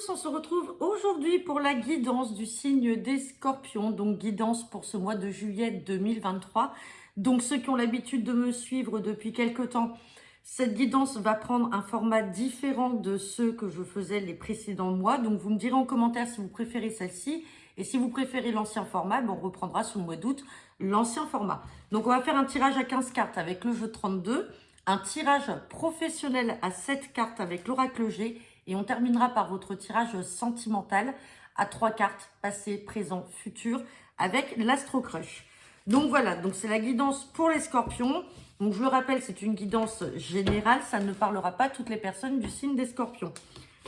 tous, on se retrouve aujourd'hui pour la guidance du signe des Scorpions, donc guidance pour ce mois de juillet 2023. Donc ceux qui ont l'habitude de me suivre depuis quelque temps, cette guidance va prendre un format différent de ceux que je faisais les précédents mois. Donc vous me direz en commentaire si vous préférez celle-ci, et si vous préférez l'ancien format, on reprendra sur le mois d'août l'ancien format. Donc on va faire un tirage à 15 cartes avec le jeu de 32, un tirage professionnel à 7 cartes avec l'oracle G, et on terminera par votre tirage sentimental à 3 cartes, passé, présent, futur, avec l'Astro Crush. Donc voilà, donc c'est la guidance pour les Scorpions. Donc je le rappelle, c'est une guidance générale, ça ne parlera pas à toutes les personnes du signe des Scorpions.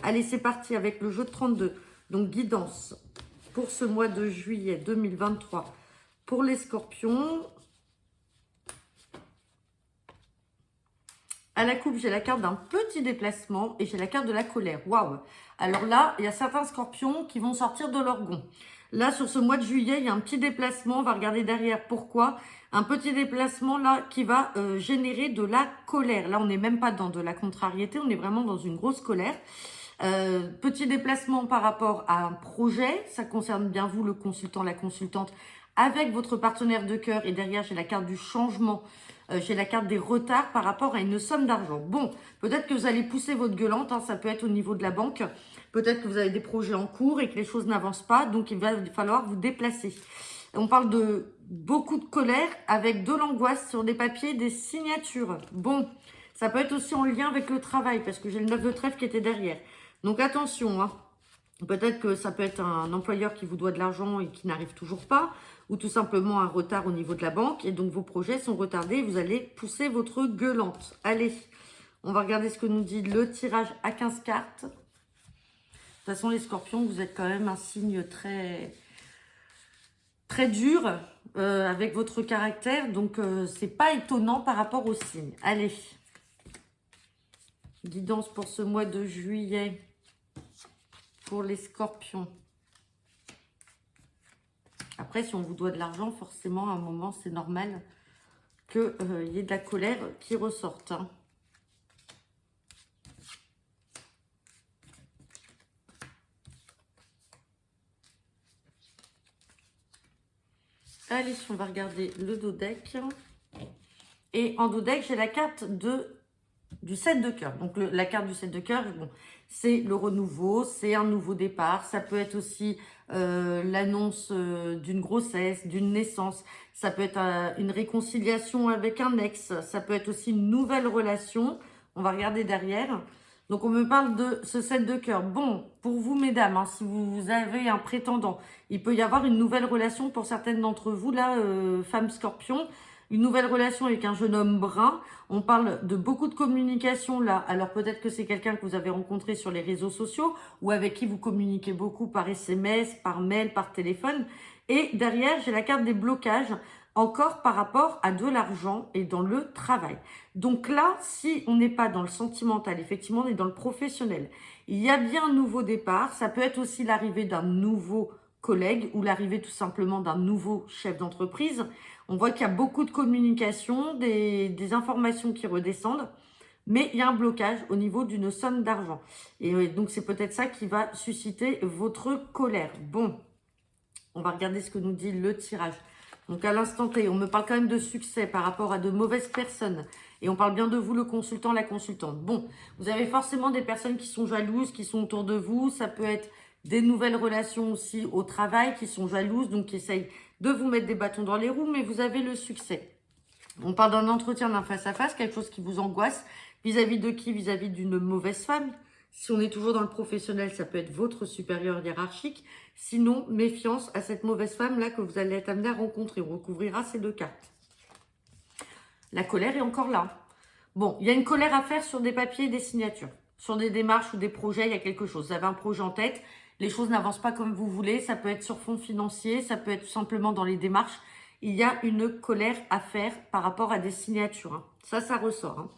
Allez, c'est parti avec le jeu de 32. Donc guidance pour ce mois de juillet 2023 pour les Scorpions. À la coupe, j'ai la carte d'un petit déplacement et j'ai la carte de la colère. Waouh! Alors là, il y a certains Scorpions qui vont sortir de leur gond. Là, sur ce mois de juillet, il y a un petit déplacement. On va regarder derrière pourquoi. Un petit déplacement là qui va générer de la colère. Là, on n'est même pas dans de la contrariété. On est vraiment dans une grosse colère. Petit déplacement par rapport à un projet. Ça concerne bien vous, le consultant, la consultante, avec votre partenaire de cœur. Et derrière, j'ai la carte du changement. J'ai la carte des retards par rapport à une somme d'argent. Bon, peut-être que vous allez pousser votre gueulante, hein, ça peut être au niveau de la banque. Peut-être que vous avez des projets en cours et que les choses n'avancent pas, donc il va falloir vous déplacer. On parle de beaucoup de colère avec de l'angoisse sur des papiers, des signatures. Bon, ça peut être aussi en lien avec le travail, parce que j'ai le 9 de trèfle qui était derrière. Donc attention, hein. Peut-être que ça peut être un employeur qui vous doit de l'argent et qui n'arrive toujours pas, ou tout simplement un retard au niveau de la banque, et donc vos projets sont retardés, vous allez pousser votre gueulante. Allez, on va regarder ce que nous dit le tirage à 15 cartes. De toute façon, les Scorpions, vous êtes quand même un signe très dur avec votre caractère, donc c'est pas étonnant par rapport au signe. Allez, guidance pour ce mois de juillet pour les Scorpions. Après, si on vous doit de l'argent, forcément, à un moment, c'est normal qu'il y ait de la colère qui ressorte. Hein. Allez, on va regarder le dos deck. Et en dos deck, j'ai la carte du 7 de cœur. Donc, la carte du 7 de cœur, bon, c'est le renouveau, c'est un nouveau départ. Ça peut être aussi l'annonce d'une grossesse, d'une naissance. Ça peut être une réconciliation avec un ex. Ça peut être aussi une nouvelle relation. On va regarder derrière. Donc, on me parle de ce 7 de cœur. Bon, pour vous, mesdames, hein, si vous avez un prétendant, il peut y avoir une nouvelle relation pour certaines d'entre vous, là, femmes Scorpions. Une nouvelle relation avec un jeune homme brun. On parle de beaucoup de communication là. Alors peut-être que c'est quelqu'un que vous avez rencontré sur les réseaux sociaux ou avec qui vous communiquez beaucoup par SMS, par mail, par téléphone. Et derrière, j'ai la carte des blocages, encore par rapport à de l'argent et dans le travail. Donc là, si on n'est pas dans le sentimental, effectivement, on est dans le professionnel. Il y a bien un nouveau départ. Ça peut être aussi l'arrivée d'un nouveau collègue ou l'arrivée tout simplement d'un nouveau chef d'entreprise. On voit qu'il y a beaucoup de communication, des informations qui redescendent, mais il y a un blocage au niveau d'une somme d'argent. Et donc, c'est peut-être ça qui va susciter votre colère. Bon, on va regarder ce que nous dit le tirage. Donc, à l'instant T, on me parle quand même de succès par rapport à de mauvaises personnes. Et on parle bien de vous, le consultant, la consultante. Bon, vous avez forcément des personnes qui sont jalouses, qui sont autour de vous. Ça peut être des nouvelles relations aussi au travail qui sont jalouses, donc qui essayent de vous mettre des bâtons dans les roues, mais vous avez le succès. On parle d'un entretien, d'un face-à-face, quelque chose qui vous angoisse. Vis-à-vis de qui? Vis-à-vis d'une mauvaise femme. Si on est toujours dans le professionnel, ça peut être votre supérieur hiérarchique. Sinon, méfiance à cette mauvaise femme-là que vous allez être amené à rencontrer. On recouvrira ces deux cartes. La colère est encore là. Bon, il y a une colère à faire sur des papiers et des signatures. Sur des démarches ou des projets, il y a quelque chose. Vous avez un projet en tête, les choses n'avancent pas comme vous voulez. Ça peut être sur fond financier, ça peut être tout simplement dans les démarches. Il y a une colère à faire par rapport à des signatures. Hein. Ça ressort. Hein.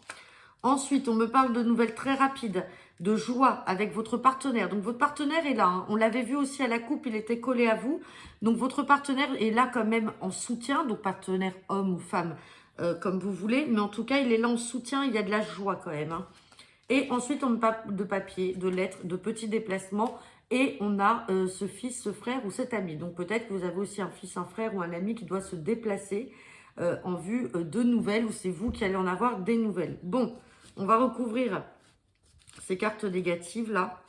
Ensuite, on me parle de nouvelles très rapides, de joie avec votre partenaire. Donc, votre partenaire est là. Hein. On l'avait vu aussi à la coupe, il était collé à vous. Donc, votre partenaire est là quand même en soutien. Donc, partenaire homme ou femme, comme vous voulez. Mais en tout cas, il est là en soutien. Il y a de la joie quand même. Hein. Et ensuite, on a de papier, de lettres, de petits déplacements. Et on a ce fils, ce frère ou cet ami. Donc peut-être que vous avez aussi un fils, un frère ou un ami qui doit se déplacer en vue de nouvelles, ou c'est vous qui allez en avoir des nouvelles. Bon, on va recouvrir ces cartes négatives là.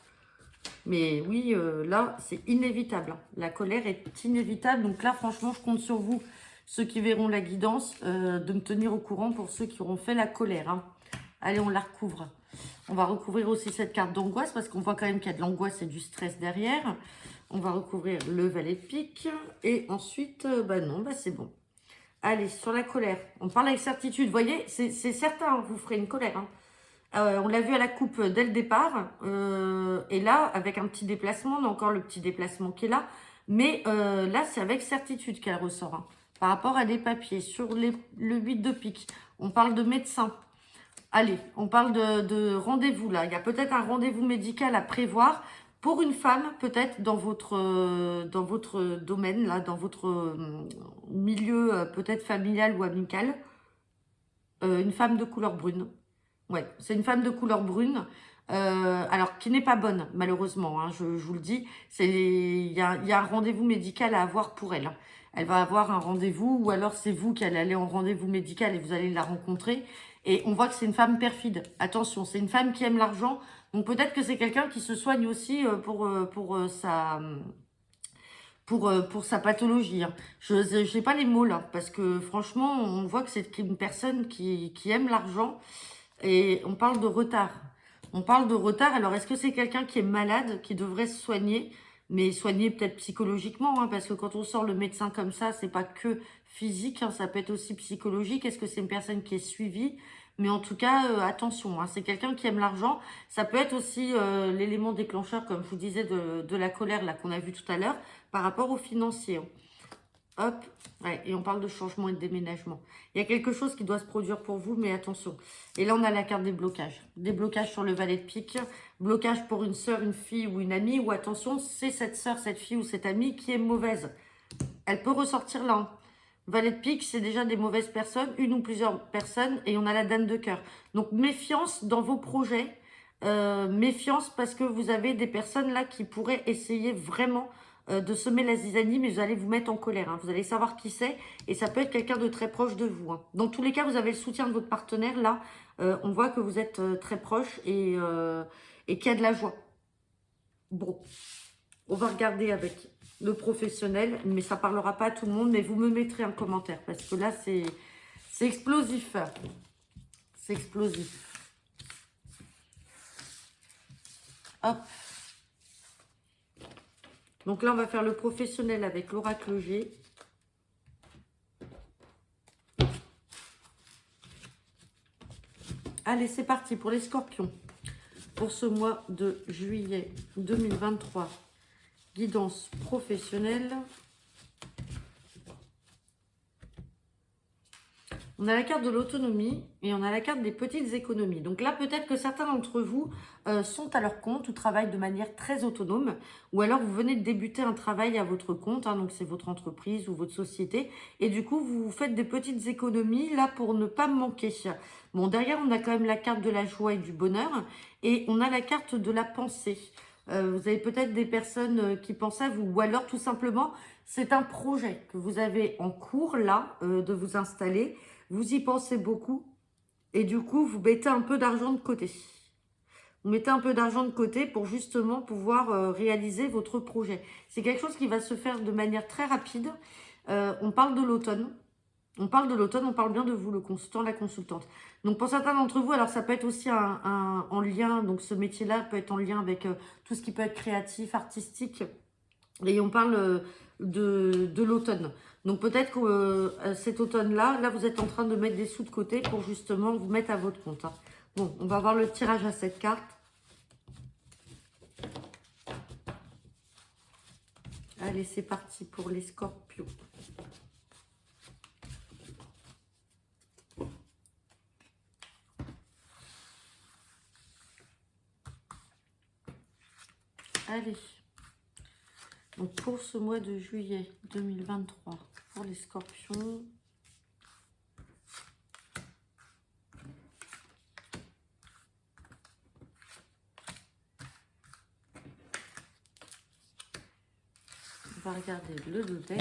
Mais oui, là, c'est inévitable. Hein. La colère est inévitable. Donc là, franchement, je compte sur vous, ceux qui verront la guidance, de me tenir au courant pour ceux qui auront fait la colère. Hein. Allez, on la recouvre. On va recouvrir aussi cette carte d'angoisse parce qu'on voit quand même qu'il y a de l'angoisse et du stress derrière. On va recouvrir le valet de pique. Et ensuite, bah non, bah c'est bon. Allez, sur la colère. On parle avec certitude. Vous voyez, c'est certain, hein, vous ferez une colère. Hein. On l'a vu à la coupe dès le départ. Et là, avec un petit déplacement, on a encore le petit déplacement qui est là. Mais là, c'est avec certitude qu'elle ressort. Hein. Par rapport à des papiers, sur le 8 de pique, on parle de médecin. Allez, on parle de rendez-vous là. Il y a peut-être un rendez-vous médical à prévoir pour une femme, peut-être dans votre domaine, là, dans votre milieu peut-être familial ou amical. Une femme de couleur brune. Ouais, c'est une femme de couleur brune. Alors, qui n'est pas bonne, malheureusement, hein, je vous le dis. Il y a un rendez-vous médical à avoir pour elle. Hein. Elle va avoir un rendez-vous, ou alors c'est vous qui allez aller en rendez-vous médical et vous allez la rencontrer. Et on voit que c'est une femme perfide. Attention, c'est une femme qui aime l'argent. Donc peut-être que c'est quelqu'un qui se soigne aussi pour sa pathologie. Hein. Je n'ai pas les mots là, parce que franchement, on voit que c'est une personne qui aime l'argent. Et on parle de retard. On parle de retard. Alors, est-ce que c'est quelqu'un qui est malade, qui devrait se soigner, mais soigner peut-être psychologiquement, hein, parce que quand on sort le médecin comme ça, c'est pas que physique, hein, ça peut être aussi psychologique. Est-ce que c'est une personne qui est suivie? Mais en tout cas, attention, hein, c'est quelqu'un qui aime l'argent. Ça peut être aussi l'élément déclencheur, comme je vous disais, de la colère là qu'on a vu tout à l'heure, par rapport aux financiers. Hein. Hop, ouais, et on parle de changement et de déménagement. Il y a quelque chose qui doit se produire pour vous, mais attention. Et là, on a la carte des blocages. Des blocages sur le valet de pique. Blocage pour une sœur, une fille ou une amie. Ou attention, c'est cette sœur, cette fille ou cette amie qui est mauvaise. Elle peut ressortir là. Hein. Valet de pique, c'est déjà des mauvaises personnes, une ou plusieurs personnes. Et on a la dame de cœur. Donc, méfiance dans vos projets. Méfiance parce que vous avez des personnes là qui pourraient essayer vraiment de semer la zizanie, mais vous allez vous mettre en colère. Hein. Vous allez savoir qui c'est et ça peut être quelqu'un de très proche de vous. Hein. Dans tous les cas, vous avez le soutien de votre partenaire. Là, on voit que vous êtes très proche et qu'il y a de la joie. Bon, on va regarder avec le professionnel, mais ça parlera pas à tout le monde, mais vous me mettrez un commentaire parce que là, c'est explosif. C'est explosif. Hop. Donc là, on va faire le professionnel avec l'oracle G. Allez, c'est parti pour les scorpions. Pour ce mois de juillet 2023, guidance professionnelle. On a la carte de l'autonomie et on a la carte des petites économies. Donc là, peut-être que certains d'entre vous sont à leur compte ou travaillent de manière très autonome. Ou alors, vous venez de débuter un travail à votre compte. Hein, donc, c'est votre entreprise ou votre société. Et du coup, vous faites des petites économies là pour ne pas manquer. Bon, derrière, on a quand même la carte de la joie et du bonheur. Et on a la carte de la pensée. Vous avez peut-être des personnes qui pensent à vous. Ou alors, tout simplement, c'est un projet que vous avez en cours là de vous installer. Vous y pensez beaucoup et du coup, vous mettez un peu d'argent de côté. Vous mettez un peu d'argent de côté pour justement pouvoir réaliser votre projet. C'est quelque chose qui va se faire de manière très rapide. On parle de l'automne. On parle de l'automne, on parle bien de vous, le consultant, la consultante. Donc, pour certains d'entre vous, alors ça peut être aussi en lien, donc ce métier-là peut être en lien avec tout ce qui peut être créatif, artistique. Et on parle de l'automne. Donc peut-être que cet automne-là, là, vous êtes en train de mettre des sous de côté pour justement vous mettre à votre compte. Hein. Bon, on va voir le tirage à cette carte. Allez, c'est parti pour les scorpions. Allez. Donc pour ce mois de juillet 2023, pour les scorpions, va regarder le deck.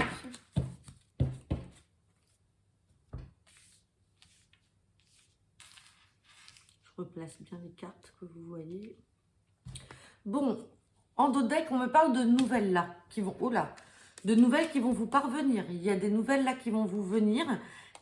Je replace bien les cartes que vous voyez. Bon, en dos deck, on me parle de nouvelles là, qui vont, oh là, de nouvelles qui vont vous parvenir. Il y a des nouvelles là qui vont vous venir,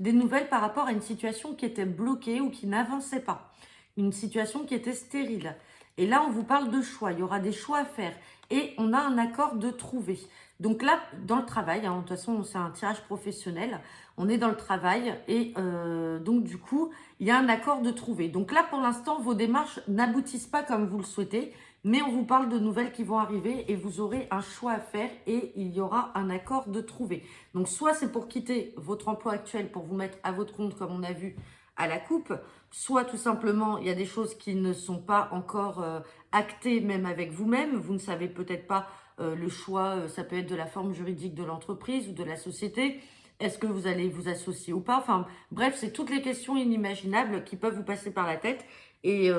des nouvelles par rapport à une situation qui était bloquée ou qui n'avançait pas, une situation qui était stérile. Et là, on vous parle de choix, il y aura des choix à faire et on a un accord de trouver. Donc là, dans le travail, hein, de toute façon, c'est un tirage professionnel, on est dans le travail et donc du coup, il y a un accord de trouver. Donc là, pour l'instant, vos démarches n'aboutissent pas comme vous le souhaitez, mais on vous parle de nouvelles qui vont arriver et vous aurez un choix à faire et il y aura un accord de trouver. Donc soit c'est pour quitter votre emploi actuel pour vous mettre à votre compte comme on a vu à la coupe, soit tout simplement il y a des choses qui ne sont pas encore actées même avec vous-même, vous ne savez peut-être pas le choix, ça peut être de la forme juridique de l'entreprise ou de la société, est-ce que vous allez vous associer ou pas, enfin bref, c'est toutes les questions inimaginables qui peuvent vous passer par la tête et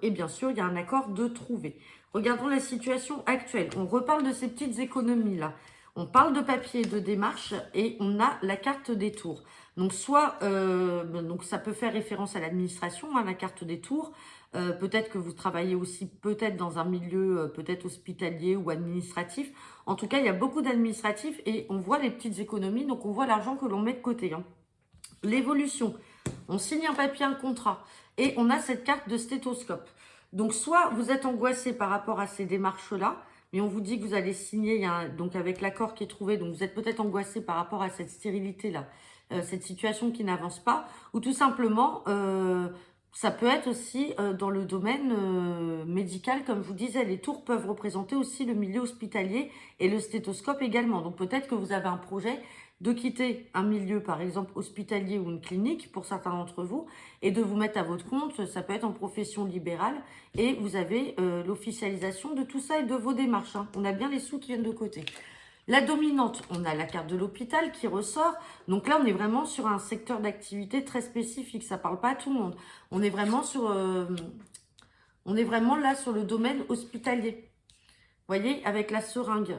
bien sûr il y a un accord de trouver. Regardons la situation actuelle, on reparle de ces petites économies là, on parle de papier et de démarche et on a la carte des tours. Donc soit, donc ça peut faire référence à l'administration, hein, la carte des tours. Peut-être que vous travaillez aussi peut-être dans un milieu peut-être hospitalier ou administratif. En tout cas, il y a beaucoup d'administratifs et on voit les petites économies, donc on voit l'argent que l'on met de côté. Hein. L'évolution, on signe un papier, un contrat et on a cette carte de stéthoscope. Donc soit vous êtes angoissé par rapport à ces démarches-là, mais on vous dit que vous allez signer donc avec l'accord qui est trouvé, donc vous êtes peut-être angoissé par rapport à cette stérilité-là, cette situation qui n'avance pas, ou tout simplement, ça peut être aussi dans le domaine médical, comme je vous disais, les tours peuvent représenter aussi le milieu hospitalier et le stéthoscope également. Donc peut-être que vous avez un projet de quitter un milieu, par exemple, hospitalier ou une clinique, pour certains d'entre vous, et de vous mettre à votre compte, ça peut être en profession libérale, et vous avez l'officialisation de tout ça et de vos démarches. Hein. On a bien les sous qui viennent de côté. La dominante, on a la carte de l'hôpital qui ressort. Donc là, on est vraiment sur un secteur d'activité très spécifique. Ça ne parle pas à tout le monde. On est vraiment là sur le domaine hospitalier. Vous voyez, avec la seringue,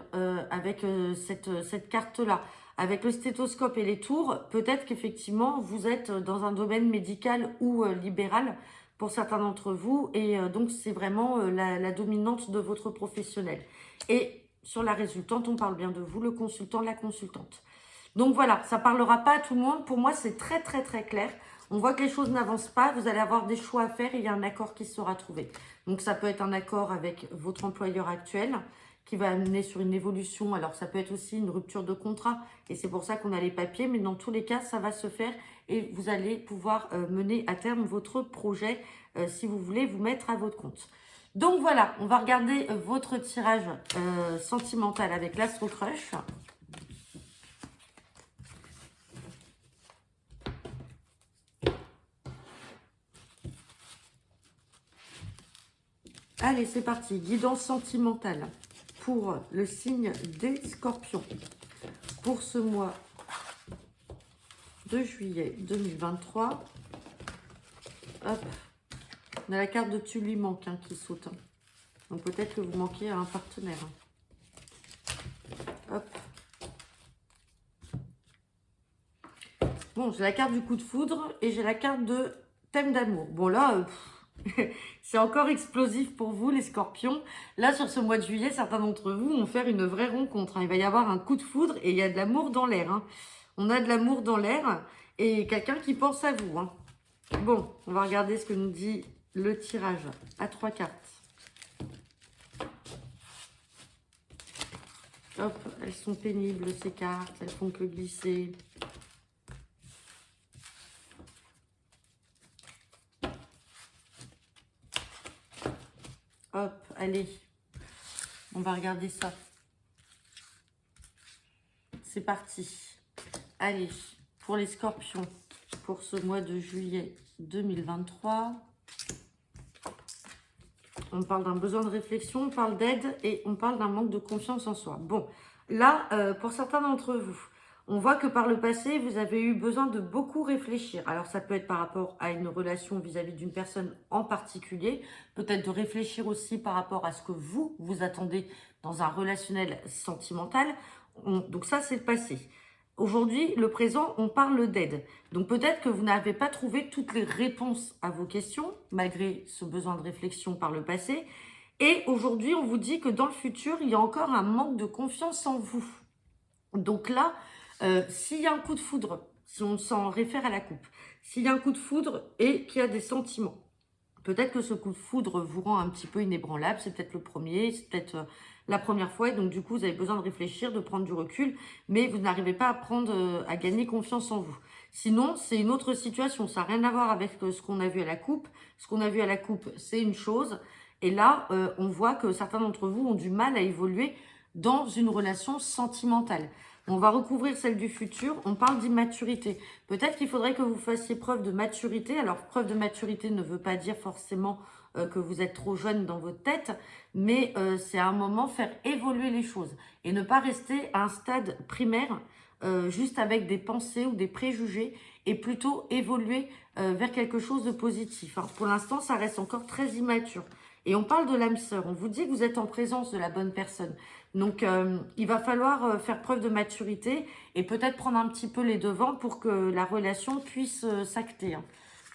avec cette carte-là, avec le stéthoscope et les tours, peut-être qu'effectivement, vous êtes dans un domaine médical ou libéral pour certains d'entre vous. Et donc, c'est vraiment la dominante de votre professionnel. Et sur la résultante, on parle bien de vous, le consultant, la consultante. Donc voilà, ça ne parlera pas à tout le monde. Pour moi, c'est très, très, très clair. On voit que les choses n'avancent pas. Vous allez avoir des choix à faire et il y a un accord qui sera trouvé. Donc, ça peut être un accord avec votre employeur actuel qui va amener sur une évolution. Alors, ça peut être aussi une rupture de contrat. Et c'est pour ça qu'on a les papiers. Mais dans tous les cas, ça va se faire et vous allez pouvoir mener à terme votre projet si vous voulez vous mettre à votre compte. Donc voilà, on va regarder votre tirage sentimental avec l'Astro Crush. Allez, c'est parti. Guidance sentimentale pour le signe des Scorpions. Pour ce mois de juillet 2023. Hop. On a la carte de Tu lui manques hein, qui saute. Hein. Donc peut-être que vous manquez à un partenaire. Hein. Hop. Bon, j'ai la carte du coup de foudre et j'ai la carte de thème d'amour. Bon là, c'est encore explosif pour vous les scorpions. Là, sur ce mois de juillet, certains d'entre vous vont faire une vraie rencontre. Hein. Il va y avoir un coup de foudre et il y a de l'amour dans l'air. Hein. On a de l'amour dans l'air et quelqu'un qui pense à vous. Hein. Bon, on va regarder ce que nous dit le tirage à 3 cartes. Hop, elles sont pénibles ces cartes, elles font que glisser. Hop, allez, on va regarder ça. C'est parti. Allez, pour les scorpions, pour ce mois de juillet 2023. On parle d'un besoin de réflexion, on parle d'aide et on parle d'un manque de confiance en soi. Bon, là, pour certains d'entre vous, on voit que par le passé, vous avez eu besoin de beaucoup réfléchir. Alors, ça peut être par rapport à une relation vis-à-vis d'une personne en particulier. Peut-être de réfléchir aussi par rapport à ce que vous attendez dans un relationnel sentimental. Donc ça, c'est le passé. Aujourd'hui, le présent, on parle d'aide. Donc peut-être que vous n'avez pas trouvé toutes les réponses à vos questions, malgré ce besoin de réflexion par le passé. Et aujourd'hui, on vous dit que dans le futur, il y a encore un manque de confiance en vous. Donc là, s'il y a un coup de foudre, si on s'en réfère à la coupe, s'il y a un coup de foudre et qu'il y a des sentiments, peut-être que ce coup de foudre vous rend un petit peu inébranlable, c'est peut-être le premier, c'est peut-être la première fois, et donc du coup vous avez besoin de réfléchir, de prendre du recul, mais vous n'arrivez pas à à gagner confiance en vous. Sinon, c'est une autre situation, ça n'a rien à voir avec ce qu'on a vu à la coupe. Ce qu'on a vu à la coupe, c'est une chose, et là, on voit que certains d'entre vous ont du mal à évoluer dans une relation sentimentale. On va recouvrir celle du futur, on parle d'immaturité. Peut-être qu'il faudrait que vous fassiez preuve de maturité. Alors, preuve de maturité ne veut pas dire forcément que vous êtes trop jeune dans votre tête, mais c'est à un moment faire évoluer les choses et ne pas rester à un stade primaire juste avec des pensées ou des préjugés et plutôt évoluer vers quelque chose de positif. Alors, pour l'instant, ça reste encore très immature. Et on parle de l'âme sœur. On vous dit que vous êtes en présence de la bonne personne. Donc, il va falloir faire preuve de maturité et peut-être prendre un petit peu les devants pour que la relation puisse s'acter. Hein.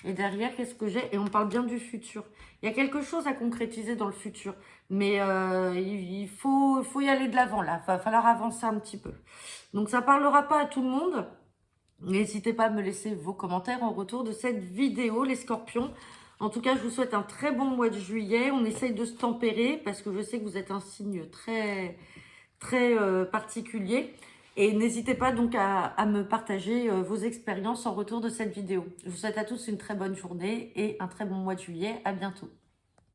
Et derrière, qu'est-ce que j'ai? Et on parle bien du futur. Il y a quelque chose à concrétiser dans le futur. Mais il faut y aller de l'avant, là. Il va falloir avancer un petit peu. Donc, ça ne parlera pas à tout le monde. N'hésitez pas à me laisser vos commentaires en retour de cette vidéo, les scorpions. En tout cas, je vous souhaite un très bon mois de juillet. On essaye de se tempérer parce que je sais que vous êtes un signe très, très particulier. Et n'hésitez pas donc à me partager vos expériences en retour de cette vidéo. Je vous souhaite à tous une très bonne journée et un très bon mois de juillet. À bientôt.